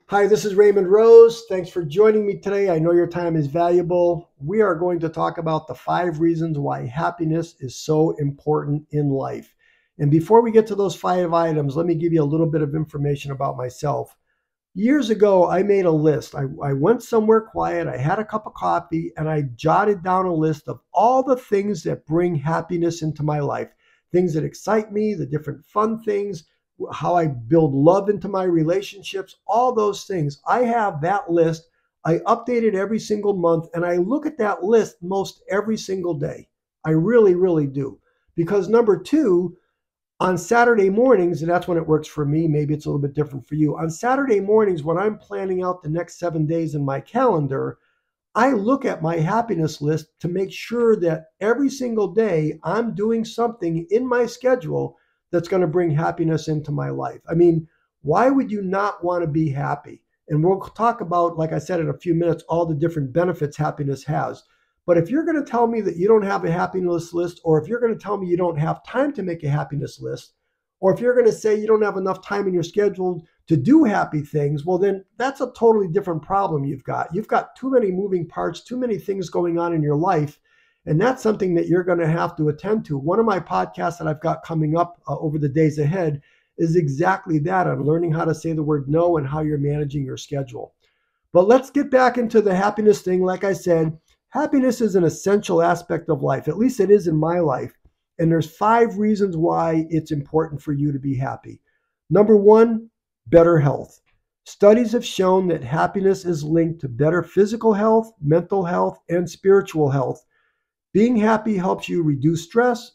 Hi, this is Raymond Rose. Thanks for joining me today. I know your time is valuable. We are going to talk about the 5 reasons why happiness is so important in life. And before we get to those 5 items, let me give you a little bit of information about myself. Years ago, I made a list. I went somewhere quiet, I had a cup of coffee, and I jotted down a list of all the things that bring happiness into my life, things that excite me, the different fun things, how I build love into my relationships, all those things. I have that list. I update it every single month, and I look at that list most every single day. I really, really do. Because number two, on Saturday mornings, and that's when it works for me, maybe it's a little bit different for you. On Saturday mornings, when I'm planning out the next 7 days in my calendar, I look at my happiness list to make sure that every single day I'm doing something in my schedule that's going to bring happiness into my life. I mean, why would you not want to be happy? And we'll talk about, like I said, in a few minutes, all the different benefits happiness has. But if you're going to tell me that you don't have a happiness list, or if you're going to tell me you don't have time to make a happiness list, or if you're going to say you don't have enough time in your schedule to do happy things, well, then that's a totally different problem you've got. You've got too many moving parts, too many things going on in your life. And that's something that you're going to have to attend to. One of my podcasts that I've got coming up over the days ahead is exactly that, on learning how to say the word no and how you're managing your schedule. But let's get back into the happiness thing. Like I said, happiness is an essential aspect of life. At least it is in my life. And there's 5 reasons why it's important for you to be happy. Number 1, better health. Studies have shown that happiness is linked to better physical health, mental health, and spiritual health. Being happy helps you reduce stress.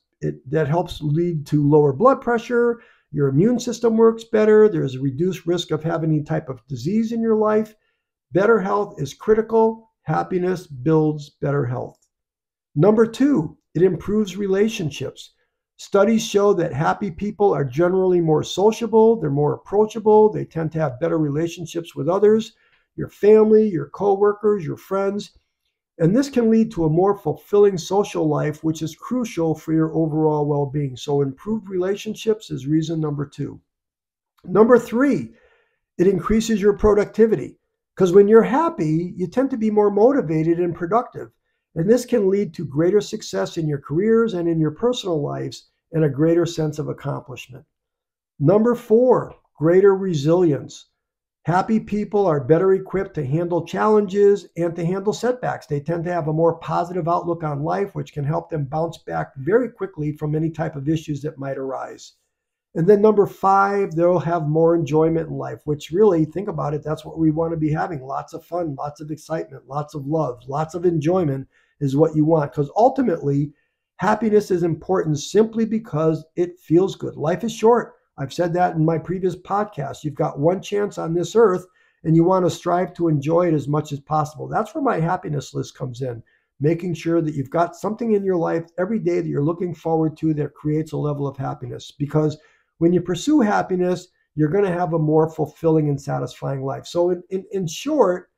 That helps lead to lower blood pressure. Your immune system works better. There's a reduced risk of having any type of disease in your life. Better health is critical. Happiness builds better health. Number 2, it improves relationships. Studies show that happy people are generally more sociable, they're more approachable, they tend to have better relationships with others, your family, your coworkers, your friends, and this can lead to a more fulfilling social life, which is crucial for your overall well-being. So improved relationships is reason number 2. Number 3, it increases your productivity, because when you're happy, you tend to be more motivated and productive. And this can lead to greater success in your careers and in your personal lives, and a greater sense of accomplishment. Number 4, greater resilience. Happy people are better equipped to handle challenges and to handle setbacks. They tend to have a more positive outlook on life, which can help them bounce back very quickly from any type of issues that might arise. And then number 5, they'll have more enjoyment in life, which really, think about it, that's what we want to be having. Lots of fun, lots of excitement, lots of love, lots of enjoyment is what you want. Because ultimately, happiness is important simply because it feels good. Life is short. I've said that in my previous podcast. You've got one chance on this earth, and you want to strive to enjoy it as much as possible. That's where my happiness list comes in, making sure that you've got something in your life every day that you're looking forward to that creates a level of happiness. Because when you pursue happiness, you're going to have a more fulfilling and satisfying life. So in short,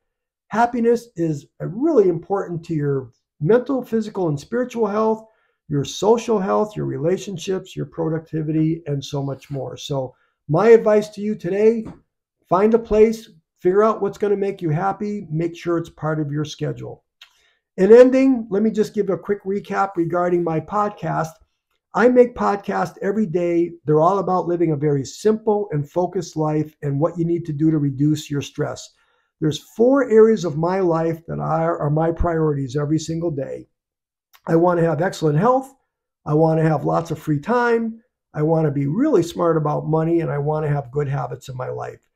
happiness is really important to your mental, physical, and spiritual health, your social health, your relationships, your productivity, and so much more. So my advice to you today, find a place, figure out what's going to make you happy, make sure it's part of your schedule. In ending, let me just give a quick recap regarding my podcast. I make podcasts every day. They're all about living a very simple and focused life and what you need to do to reduce your stress. There's 4 areas of my life that are my priorities every single day. I want to have excellent health. I want to have lots of free time. I want to be really smart about money, and I want to have good habits in my life.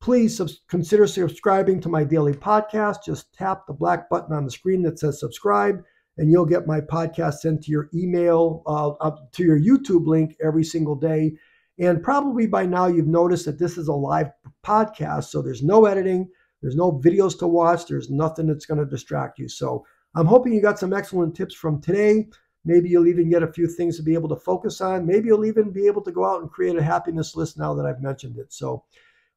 Please consider subscribing to my daily podcast. Just tap the black button on the screen that says subscribe, and you'll get my podcast sent to your email, to your YouTube link every single day. And probably by now you've noticed that this is a live podcast, so there's no editing, there's no videos to watch, there's nothing that's going to distract you. So I'm hoping you got some excellent tips from today. Maybe you'll even get a few things to be able to focus on. Maybe you'll even be able to go out and create a happiness list now that I've mentioned it. So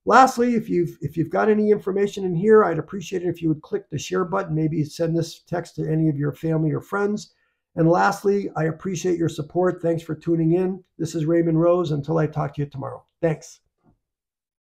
lastly, if you've got any information in here, I'd appreciate it if you would click the share button, maybe send this text to any of your family or friends. And lastly, I appreciate your support. Thanks for tuning in. This is Raymond Rose. Until I talk to you tomorrow. Thanks.